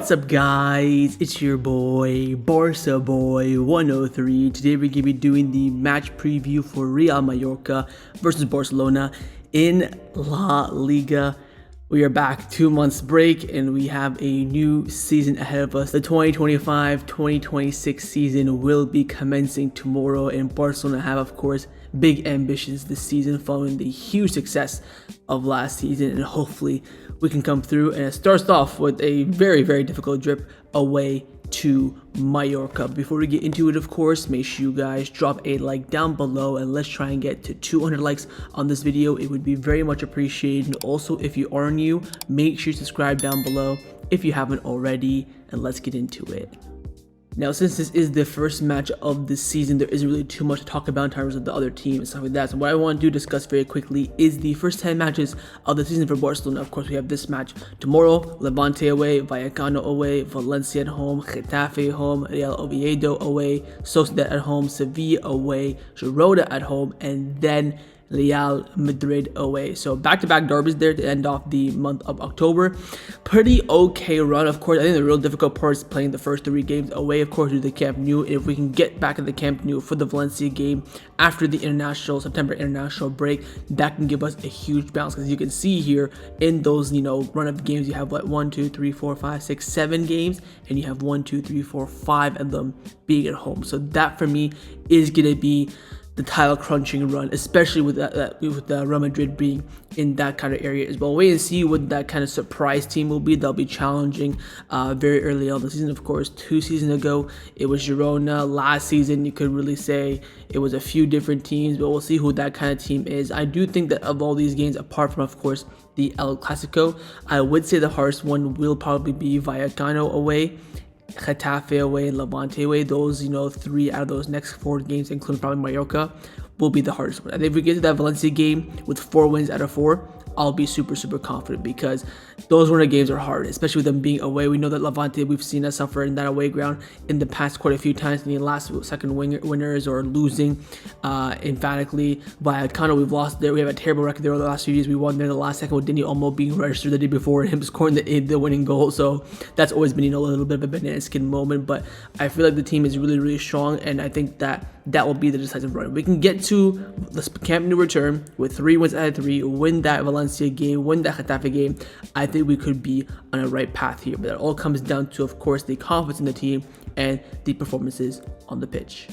What's up, guys? It's your boy Barca Boy 103. Today we're gonna be doing the match preview for Real Mallorca versus Barcelona in La Liga. We are back 2 months break and we have a new season ahead of us. The 2025-2026 season will be commencing tomorrow, and Barcelona have, of course, big ambitions this season following the huge success of last season, and hopefully we can come through. And it starts off with a very difficult trip away to Mallorca. Before we get into it, of course, make sure you guys drop a like down below and let's try and get to 200 likes on this video. It would be very much appreciated. And also, if you are new, make sure you subscribe down below if you haven't already, and let's get into it. Now, since this is the first match of the season, there isn't really too much to talk about in terms of the other team and stuff like that. So what I want to discuss very quickly is the first 10 matches of the season for Barcelona. Of course, we have this match tomorrow: Levante away, Vallecano away, Valencia at home, Getafe at home, Real Oviedo away, Sociedad at home, Sevilla away, Girona at home, and then Real Madrid away. So back-to-back derbies there to end off the month of October. Pretty okay run. Of course, I think the real difficult part is playing the first 3 games away, of course, to the Camp Nou. If we can get back in the Camp Nou for the Valencia game after the September international break, that can give us a huge bounce, because you can see here in those run of games, you have like 1, 2, 3, 4, 5, 6, 7 games, and you have 1, 2, 3, 4, 5 of them being at home. So that for me is gonna be the title crunching run, especially with Real Madrid being in that kind of area as well. Wait and see what that kind of surprise team will be. They'll be challenging very early on the season. Of course, 2 seasons ago it was Girona. Last season you could really say it was a few different teams, but we'll see who that kind of team is. I do think that of all these games, apart from, of course, the El Clasico, I would say the hardest one will probably be Vallecano away, Getafe away, and Levante away. Those 3 out of those next 4 games, including probably Mallorca, will be the hardest one. I think if we get to that Valencia game with 4 wins out of 4, I'll be super confident, because those run of games are hard, especially with them being away. We know that Levante, we've seen us suffer in that away ground in the past quite a few times, being last second winners or losing emphatically. Vallecano, we've lost there. We have a terrible record there over the last few years. We won there the last second with Dini Olmo being registered the day before and him scoring the winning goal. So that's always been a little bit of a banana skin moment. But I feel like the team is really strong, and I think that will be the decisive run. We can get to the Camp Nou return with 3 wins out of 3, win that Valencia game, win that Getafe game. I think we could be on a right path here, but it all comes down to, of course, the confidence in the team and the performances on the pitch.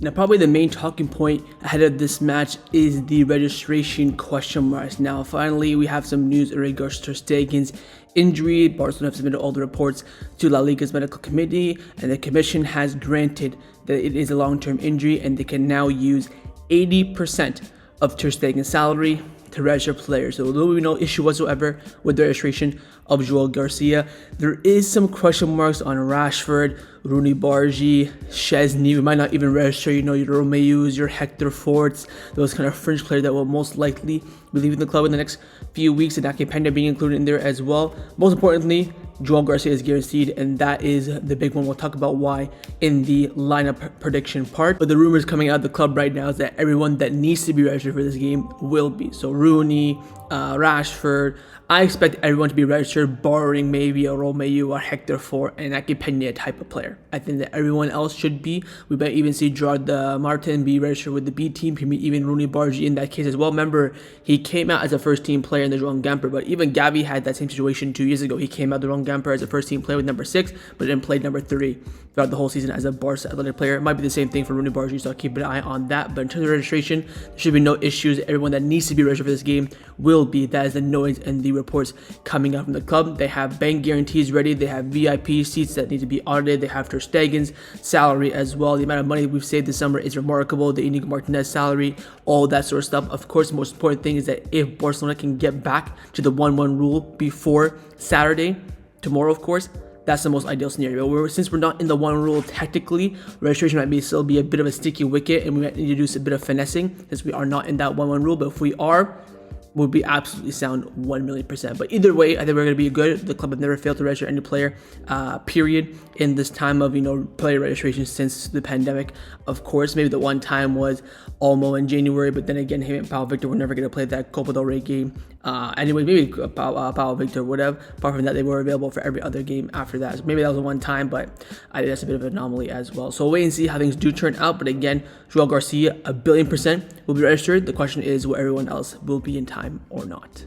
Now, probably the main talking point ahead of this match is the registration question marks. Now, finally, we have some news in regards to Ter Stegen's injury. Barcelona have submitted all the reports to La Liga's medical committee, and the commission has granted that it is a long-term injury, and they can now use 80% of Ter Stegen's salary to register players. So although we no issue whatsoever with the registration of Joel Garcia, there is some question marks on Rashford, Rooney Bargi, Szczesny. We might not even register, your Romeus, your Hector Forts, those kind of fringe players that will most likely be leaving the club in the next few weeks, and Ake Pena being included in there as well. Most importantly, Joel Garcia is guaranteed, and that is the big one. We'll talk about why in the lineup prediction part. But the rumors coming out of the club right now is that everyone that needs to be registered for this game will be. So Rooney, Rashford, I expect everyone to be registered, barring maybe a Romeu or Hector Fort and Ake Pena type of player. I think that everyone else should be. We might even see Gerard Martin be registered with the B team, even Rooney Bargi in that case as well. Remember, he came out as a first team player in the Joan Gamper, but even Gavi had that same situation 2 years ago. He came out the Joan Gamper as a first team player with number 6, but then played number 3 throughout the whole season as a Barca athletic player. It might be the same thing for Rooney Bargi, so I'll keep an eye on that. But in terms of registration, there should be no issues. Everyone that needs to be registered for this game will be. That is the noise and the reports coming out from the club. They have bank guarantees ready. They have VIP seats that need to be audited. They have Ter Stegen's salary as well. The amount of money we've saved this summer is remarkable. The Inigo Martinez salary, all that sort of stuff. Of course, the most important thing is that if Barcelona can get back to the 1-1 rule before Saturday, tomorrow, of course, that's the most ideal scenario. Since we're not in the 1 rule technically, registration might still be a bit of a sticky wicket, and we might need to do a bit of finessing since we are not in that 1-1 rule. But if we are, would be absolutely sound 1,000,000%. But either way, I think we're going to be good. The club have never failed to register any player, period, in this time of, player registration since the pandemic. Of course, maybe the one time was Olmo in January, but then again, him and Pau Victor were never going to play that Copa del Rey game. Anyway, maybe Pau Victor would have. Apart from that, they were available for every other game after that. So maybe that was a one time, but I think that's a bit of an anomaly as well. So we'll wait and see how things do turn out. But again, Joel Garcia, 1,000,000,000% will be registered. The question is, will everyone else will be in time or not?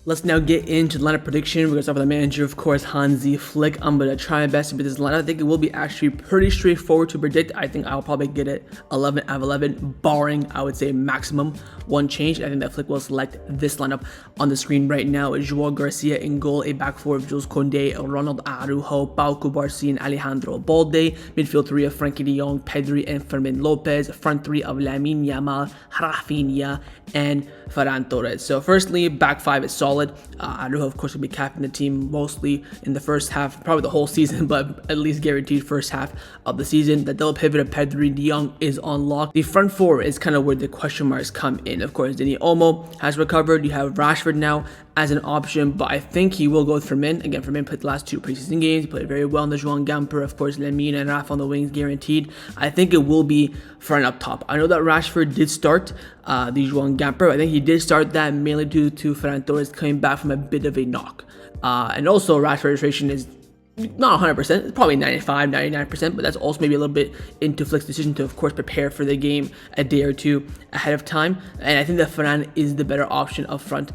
Let's now get into the lineup prediction. We're going to start with the manager, of course, Hansi Flick. I'm going to try my best to predict this lineup. I think it will be actually pretty straightforward to predict. I think I'll probably get it 11 out of 11, barring, I would say, maximum one change. I think that Flick will select this lineup on the screen right now. Joel Garcia in goal, a back four of Jules Kounde, Ronald Araujo, Pau Cubarsí, and Alejandro Balde. Midfield three of Frenkie de Jong, Pedri, and Fermin Lopez. Front three of Lamine Yamal, Raphinha, and Ferran Torres. So firstly, back five is solid. Araujo, of course, will be captain the team mostly in the first half, probably the whole season, but at least guaranteed first half of the season. The double pivot of Pedri de Jong is on lock. The front four is kind of where the question marks come in. Of course, Dani Olmo has recovered. You have Rashford now as an option, but I think he will go with Fermin. Again, Fermin played the last two preseason games, played very well in the João Gamper. Of course, Lamine and Raf on the wings guaranteed. I think it will be Ferran up top. I know that Rashford did start the João Gamper. I think he did start that mainly due to Ferran Torres coming back from a bit of a knock. And also, Rashford registration is not 100%, it's probably 95, 99%, but that's also maybe a little bit into Flick's decision to, of course, prepare for the game a day or two ahead of time. And I think that Ferran is the better option up front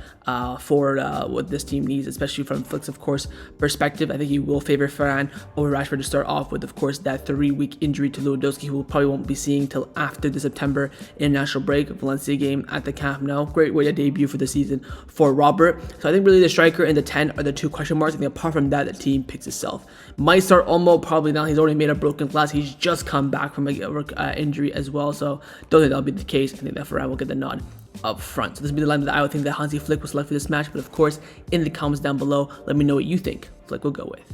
for what this team needs, especially from Flick's, of course, perspective. I think he will favor Ferran over Rashford to start off with, of course, that 3-week injury to Lewandowski, who we probably won't be seeing till after the September international break. Valencia game at the Camp Nou. Great way to debut for the season for Robert. So I think really the striker and the 10 are the two question marks. I think apart from that, the team picks itself. Might start Olmo, probably not. He's already made a broken glass. He's just come back from a injury as well, so don't think that'll be the case. I think that Ferran will get the nod up front. So this will be the line that I would think that Hansi Flick will select for this match. But of course, in the comments down below, let me know what you think Flick will go with.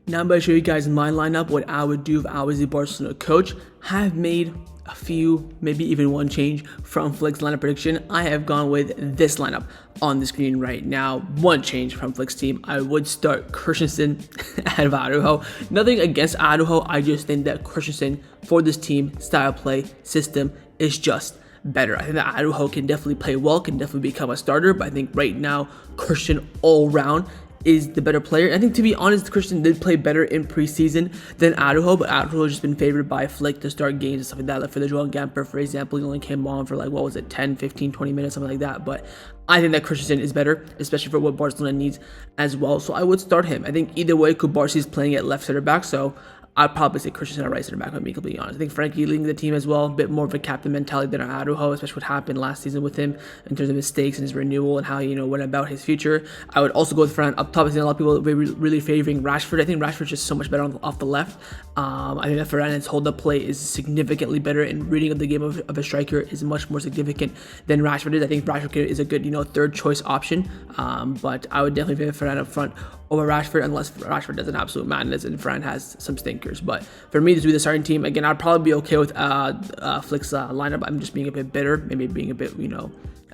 Now I'm going to show you guys my lineup, what I would do if I was the Barcelona coach. Have made a few, maybe even one change from Flick's lineup prediction. I have gone with this lineup on the screen right now. One change from Flick's team. I would start Christensen ahead of Araujo. Nothing against Araujo. I just think that Christensen for this team, style play, system is just better. I think that Araujo can definitely play well, can definitely become a starter, but I think right now Christian all round is the better player. I think, to be honest, Christian did play better in preseason than Araujo, but Araujo has just been favored by Flick to start games and stuff like that. Like for the João Gamper, for example, he only came on for 10, 15, 20 minutes, something like that. But I think that Christensen is better, especially for what Barcelona needs as well. So I would start him. I think either way, Cubarsí is playing at left center back, so I'd probably say Christensen at right center back, if I'm being completely honest. I think Frenkie leading the team as well, a bit more of a captain mentality than Araujo, especially what happened last season with him in terms of mistakes and his renewal and how he, went about his future. I would also go with Ferran up top. I think a lot of people were really favoring Rashford. I think Rashford's just so much better off the left. I think that Ferran's hold-up play is significantly better, and reading of the game of a striker is much more significant than Rashford is. I think Rashford is a good, third choice option, but I would definitely favor Ferran up front over Rashford, unless Rashford does an absolute madness and Ferran has some stinkers. But for me, this would be the starting team. Again, I'd probably be okay with Flick's lineup. I'm just being a bit bitter, maybe being a bit,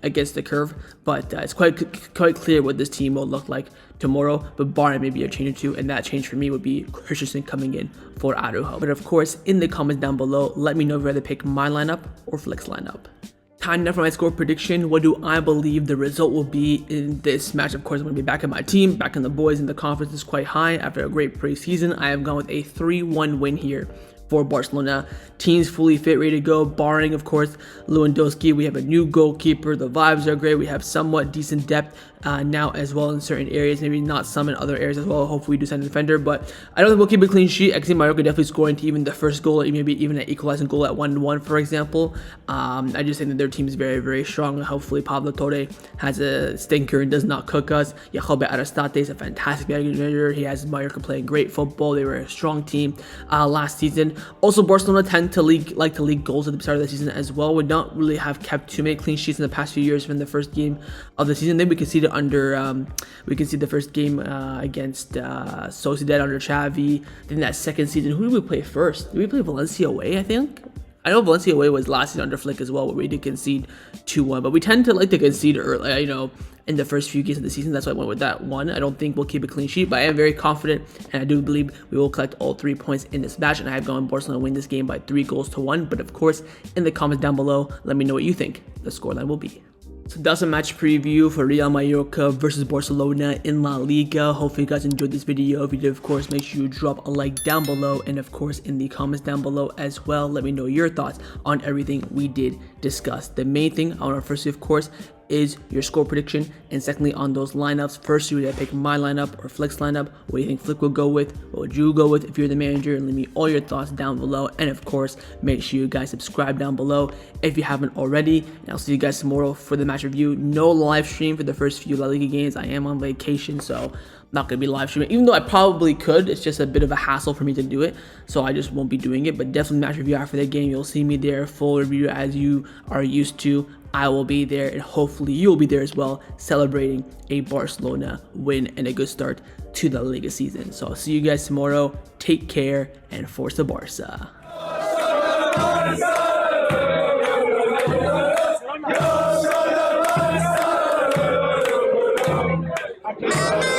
against the curve. But it's quite clear what this team will look like tomorrow. But barring maybe a change or two, and that change for me would be Christensen coming in for Araujo. But of course, in the comments down below, let me know if you'd rather pick my lineup or Flick's lineup. Time now for my score prediction. What do I believe the result will be in this match? Of course, I'm going to be back in my team, back in the boys, and the confidence is quite high after a great preseason. I have gone with a 3-1 win here for Barcelona. Team's fully fit, ready to go, barring, of course, Lewandowski. We have a new goalkeeper. The vibes are great. We have somewhat decent depth now as well in certain areas, maybe not some in other areas as well. Hopefully we do sign a defender, but I don't think we'll keep a clean sheet. I can see Mallorca definitely scoring to even the first goal, or maybe even an equalizing goal at 1-1, for example. I just think that their team is very, very strong. Hopefully Pablo Torre has a stinker and does not cook us. Jacobe Arastate is a fantastic manager. He has Mallorca playing great football. They were a strong team last season. Also, Barcelona tend to like to leak goals at the start of the season as well. We don't really have kept too many clean sheets in the past few years from the first game of the season. Then we can see the first game against Sociedad under Xavi. Then that second season, who did we play first? Did we play Valencia away, I think? I know Valencia away was last season under Flick as well, where we did concede 2-1, but we tend to like to concede early, in the first few games of the season. That's why I went with that one. I don't think we'll keep a clean sheet, but I am very confident, and I do believe we will collect all 3 points in this match, and I have gone Barcelona win this game by 3-1. But of course, in the comments down below, let me know what you think the scoreline will be. So that's a match preview for Real Mallorca versus Barcelona in La Liga. Hopefully you guys enjoyed this video. If you did, of course, make sure you drop a like down below, and of course in the comments down below as well, let me know your thoughts on everything we did discuss. The main thing I want to firstly, of course, is your score prediction, and secondly on those lineups. First, you would pick my lineup or Flick's lineup. What do you think Flick will go with? What would you go with if you're the manager? And leave me all your thoughts down below, and of course make sure you guys subscribe down below if you haven't already. And I'll see you guys tomorrow for the match review. No live stream for the first few La Liga games. I am on vacation, so I'm not going to be live streaming, even though I probably could. It's just a bit of a hassle for me to do it, so I just won't be doing it. But definitely match review after the game. You'll see me there, full review as you are used to. I will be there, and hopefully you'll be there as well, celebrating a Barcelona win and a good start to the Liga season. So I'll see you guys tomorrow. Take care, and Forza Barca. Yeah.